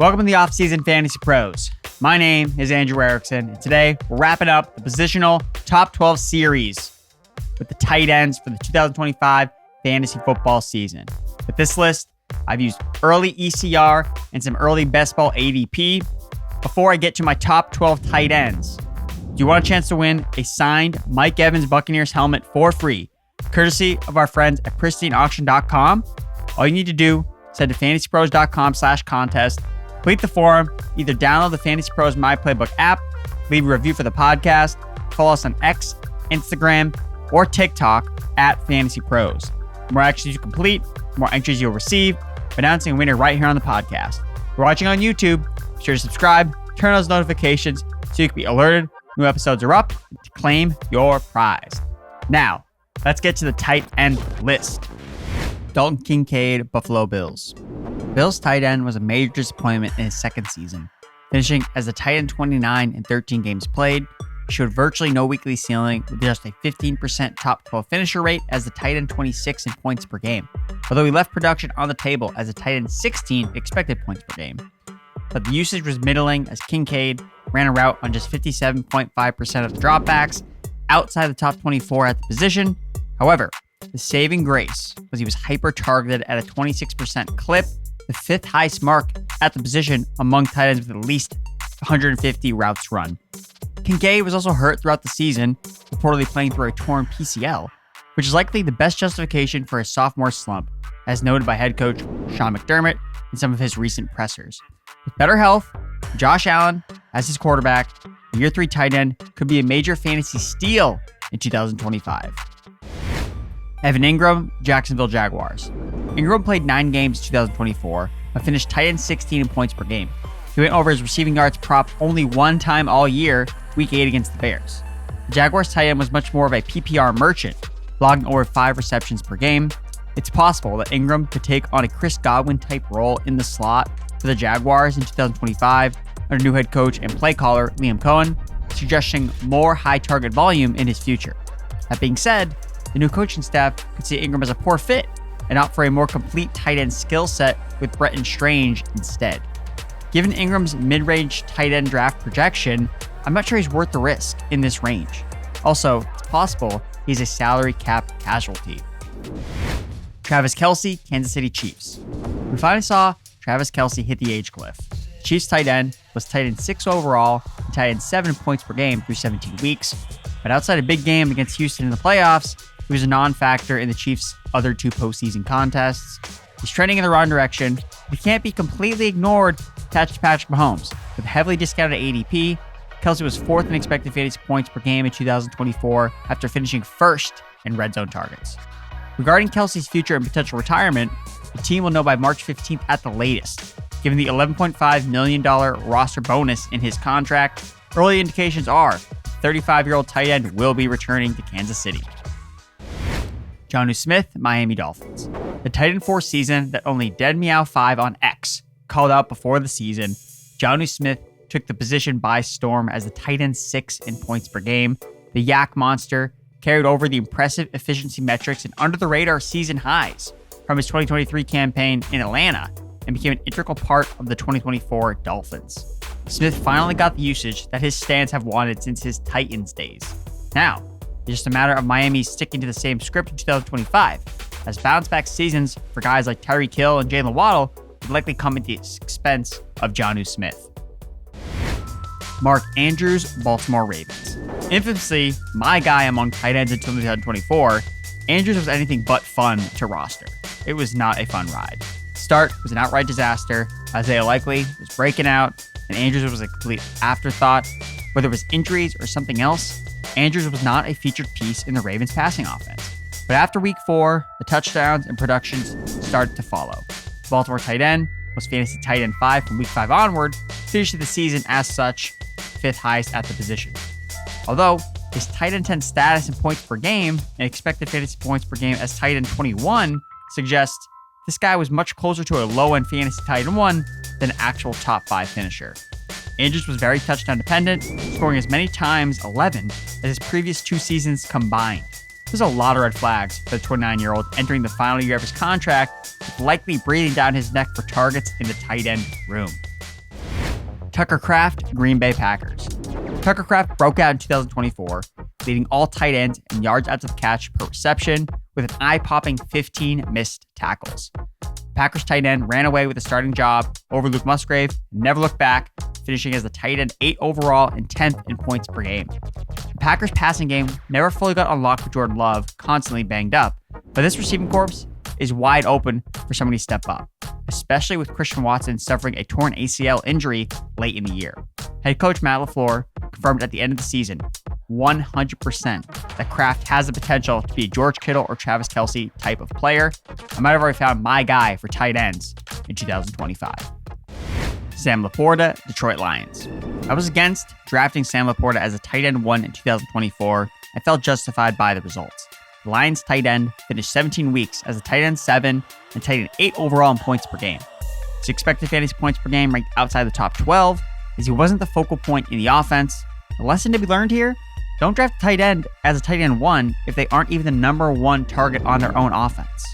Welcome to the Offseason Fantasy Pros. My name is Andrew Erickson, and today we're wrapping up the positional top 12 series with the tight ends for the 2025 fantasy football season. With this list, I've used early ECR and some early best ball ADP. Before I get to my top 12 tight ends, do you want a chance to win a signed Mike Evans Buccaneers helmet for free, courtesy of our friends at pristineauction.com? All you need to do is head to fantasypros.com/contest, complete the form, either download the Fantasy Pros My Playbook app, leave a review for the podcast, follow us on X, Instagram, or TikTok at Fantasy Pros. The more actions you complete, the more entries you'll receive, announcing a winner right here on the podcast. If you're watching on YouTube, be sure to subscribe, turn on those notifications so you can be alerted new episodes are up to claim your prize. Now, let's get to the tight end list. Dalton Kincaid, Buffalo Bills. Bills tight end was a major disappointment in his second season, finishing as the tight end 29 in 13 games played. He showed virtually no weekly ceiling with just a 15% top 12 finisher rate as the tight end 26 in points per game, although he left production on the table as a tight end 16 expected points per game. But the usage was middling as Kincaid ran a route on just 57.5% of the dropbacks outside the top 24 at the position. However, the saving grace was he was hyper-targeted at a 26% clip, the fifth highest mark at the position among tight ends with at least 150 routes run. Kincaid was also hurt throughout the season, reportedly playing through a torn PCL, which is likely the best justification for his sophomore slump, as noted by head coach Sean McDermott in some of his recent pressers. With better health, Josh Allen as his quarterback, the year 3 tight end could be a major fantasy steal in 2025. Evan Engram, Jacksonville Jaguars. Engram played 9 games in 2024, but finished tight end 16 in points per game. He went over his receiving yards prop only one time all year, week 8 against the Bears. The Jaguars tight end was much more of a PPR merchant, logging over 5 receptions per game. It's possible that Engram could take on a Chris Godwin-type role in the slot for the Jaguars in 2025 under new head coach and play caller Liam Coen, suggesting more high target volume in his future. That being said, the new coaching staff could see Engram as a poor fit and opt for a more complete tight end skill set with Bretton Strange instead. Given Ingram's mid-range tight end draft projection, I'm not sure he's worth the risk in this range. Also, it's possible he's a salary cap casualty. Travis Kelce, Kansas City Chiefs. We finally saw Travis Kelce hit the age cliff. Chiefs tight end was tight end 6 overall and tight end 7 points per game through 17 weeks. But outside a big game against Houston in the playoffs, he was a non-factor in the Chiefs' other 2 postseason contests. He's trending in the wrong direction, but he can't be completely ignored attached to Patrick Mahomes. With heavily discounted ADP, Kelce was 4th in expected fantasy points per game in 2024 after finishing 1st in red zone targets. Regarding Kelce's future and potential retirement, the team will know by March 15th at the latest. Given the $11.5 million roster bonus in his contract, early indications are the 35-year-old tight end will be returning to Kansas City. Jonnu Smith, Miami Dolphins. The tight end 4 season that only Dead Meow 5 on X called out before the season, Jonnu Smith took the position by storm as the tight end 6 in points per game. The Yak Monster carried over the impressive efficiency metrics and under-the-radar season highs from his 2023 campaign in Atlanta and became an integral part of the 2024 Dolphins. Smith finally got the usage that his stands have wanted since his Titans days. Now, it's just a matter of Miami sticking to the same script in 2025, as bounce-back seasons for guys like Tyreek Hill and Jalen Waddle would likely come at the expense of Jonnu Smith. Mark Andrews, Baltimore Ravens. Infamously, my guy among tight ends until 2024, Andrews was anything but fun to roster. It was not a fun ride. Start was an outright disaster. Isaiah Likely was breaking out, and Andrews was a complete afterthought. Whether it was injuries or something else, Andrews was not a featured piece in the Ravens' passing offense. But after week 4, the touchdowns and productions started to follow. Baltimore tight end was fantasy tight end 5 from week 5 onward, finishing the season as such, 5th highest at the position. Although his tight end 10 status in points per game and expected fantasy points per game as tight end 21 suggests this guy was much closer to a low-end fantasy tight end 1 than an actual top 5 finisher. Andrews was very touchdown dependent, scoring as many times, 11, as his previous 2 seasons combined. There's a lot of red flags for the 29-year-old entering the final year of his contract, with likely breathing down his neck for targets in the tight end room. Tucker Kraft, Green Bay Packers. Tucker Kraft broke out in 2024, leading all tight ends in yards after the catch per reception with an eye-popping 15 missed tackles. The Packers tight end ran away with a starting job over Luke Musgrave and never looked back, finishing as the tight end 8 overall and 10th in points per game. The Packers passing game never fully got unlocked with Jordan Love constantly banged up, but this receiving corps is wide open for somebody to step up, especially with Christian Watson suffering a torn ACL injury late in the year. Head coach Matt LaFleur confirmed at the end of the season 100% that Kraft has the potential to be a George Kittle or Travis Kelce type of player. I might have already found my guy for tight ends in 2025. Sam LaPorta, Detroit Lions. I was against drafting Sam LaPorta as a tight end 1 in 2024. I felt justified by the results. The Lions tight end finished 17 weeks as a tight end 7 and tight end 8 overall in points per game. His expected fantasy points per game ranked outside the top 12 as he wasn't the focal point in the offense. The lesson to be learned here: don't draft a tight end as a tight end 1 if they aren't even the number 1 target on their own offense.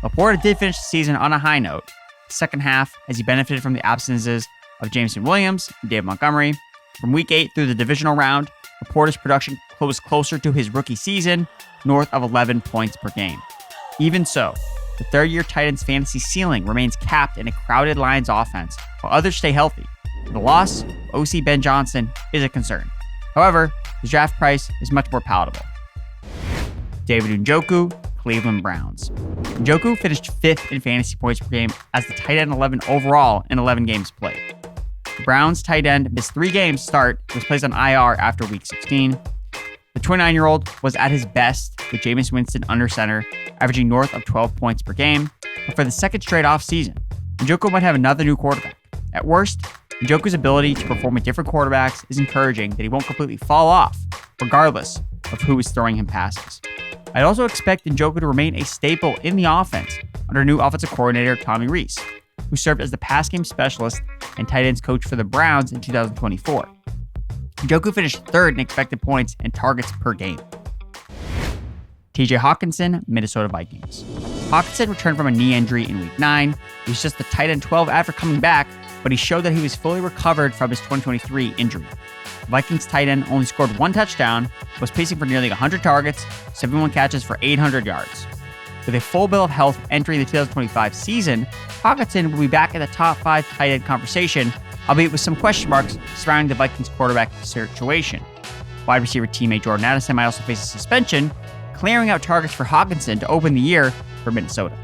LaPorta did finish the season on a high note. The second half, as he benefited from the absences of Jameson Williams and Dave Montgomery. From week 8 through the divisional round, LaPorta's production was closer to his rookie season, north of 11 points per game. Even so, the third-year tight end's fantasy ceiling remains capped in a crowded Lions offense, while others stay healthy. The loss of OC Ben Johnson is a concern. However, his draft price is much more palatable. David Njoku, Cleveland Browns. Njoku finished 5th in fantasy points per game as the tight end 11 overall in 11 games played. The Browns tight end missed 3 games to start and was placed on IR after week 16. The 29-year-old was at his best with Jameis Winston under center, averaging north of 12 points per game, but for the second straight offseason, Njoku might have another new quarterback. At worst, Njoku's ability to perform with different quarterbacks is encouraging that he won't completely fall off, regardless of who is throwing him passes. I'd also expect Njoku to remain a staple in the offense under new offensive coordinator Tommy Rees, who served as the pass game specialist and tight ends coach for the Browns in 2024. Njoku finished 3rd in expected points and targets per game. TJ Hockenson, Minnesota Vikings. Hockenson returned from a knee injury in week 9. He was just the tight end 12 after coming back, but he showed that he was fully recovered from his 2023 injury. The Vikings tight end only scored 1 touchdown, was pacing for nearly 100 targets, 71 catches for 800 yards. With a full bill of health entering the 2025 season, Hockenson will be back in the top 5 tight end conversation, albeit with some question marks surrounding the Vikings quarterback situation. Wide receiver teammate Jordan Addison might also face a suspension, clearing out targets for Hockenson to open the year for Minnesota.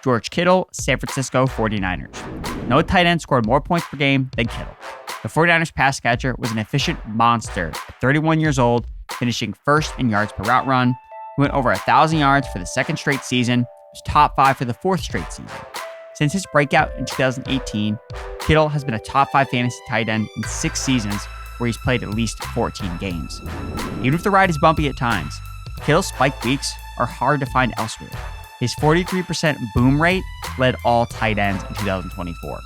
George Kittle, San Francisco 49ers. No tight end scored more points per game than Kittle. The 49ers pass catcher was an efficient monster at 31 years old, finishing 1st in yards per route run. He went over 1,000 yards for the 2nd straight season, was top 5 for the 4th straight season. Since his breakout in 2018, Kittle has been a top 5 fantasy tight end in 6 seasons where he's played at least 14 games. Even if the ride is bumpy at times, Kittle's spike weeks are hard to find elsewhere. His 43% boom rate led all tight ends in 2024.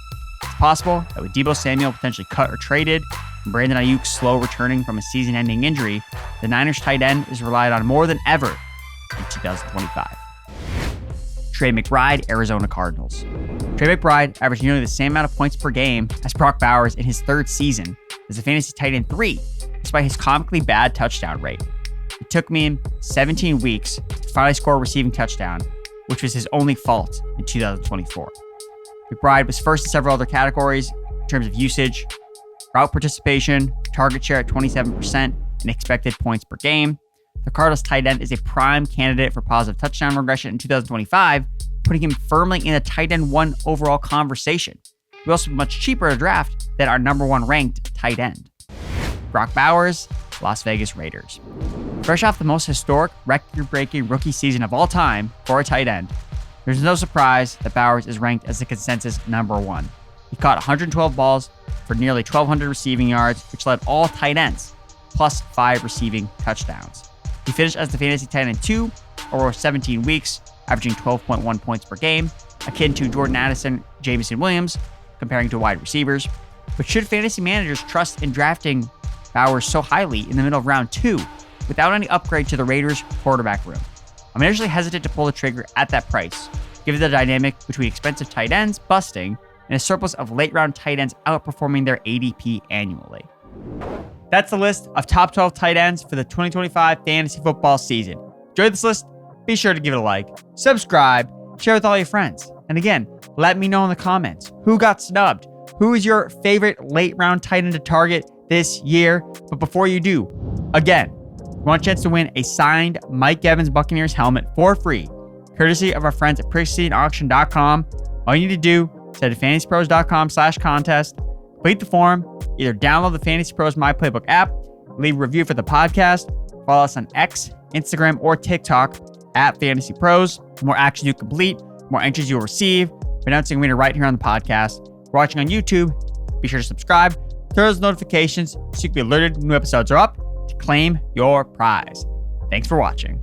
It's possible that with Deebo Samuel potentially cut or traded, and Brandon Ayuk slow returning from a season-ending injury, the Niners tight end is relied on more than ever in 2025. Trey McBride, Arizona Cardinals. Trey McBride averaged nearly the same amount of points per game as Brock Bowers in his 3rd season as a fantasy tight end 3, despite his comically bad touchdown rate. It took me 17 weeks to finally score a receiving touchdown, which was his only fault in 2024. McBride was first in several other categories in terms of usage, route participation, target share at 27%, and expected points per game. The Cardinals tight end is a prime candidate for positive touchdown regression in 2025, putting him firmly in the tight end 1 overall conversation. He'll also be much cheaper to draft than our number 1 ranked tight end. Brock Bowers, Las Vegas Raiders. Fresh off the most historic, record-breaking rookie season of all time for a tight end, there's no surprise that Bowers is ranked as the consensus number 1. He caught 112 balls for nearly 1,200 receiving yards, which led all tight ends, plus 5 receiving touchdowns. He finished as the fantasy tight end 2 over 17 weeks, averaging 12.1 points per game, akin to Jordan Addison, Jameson Williams, comparing to wide receivers. But should fantasy managers trust in drafting Bowers so highly in the middle of round 2 without any upgrade to the Raiders' quarterback room? I'm initially hesitant to pull the trigger at that price, given the dynamic between expensive tight ends busting and a surplus of late-round tight ends outperforming their ADP annually. That's the list of top 12 tight ends for the 2025 fantasy football season. Enjoyed this list? Be sure to give it a like, subscribe, share with all your friends. And again, let me know in the comments who got snubbed. Who is your favorite late-round tight end to target this year? But before you do, again, you want a chance to win a signed Mike Evans Buccaneers helmet for free, courtesy of our friends at PrecisionAuction.com. All you need to do is head to FantasyPros.com/contest, complete the form, either download the Fantasy Pros My Playbook app, leave a review for the podcast, follow us on X, Instagram, or TikTok at Fantasy Pros. The more actions you complete, the more entries you'll receive. We're announcing a winner right here on the podcast. If you're watching on YouTube, be sure to subscribe, turn those notifications so you can be alerted when new episodes are up to claim your prize. Thanks for watching.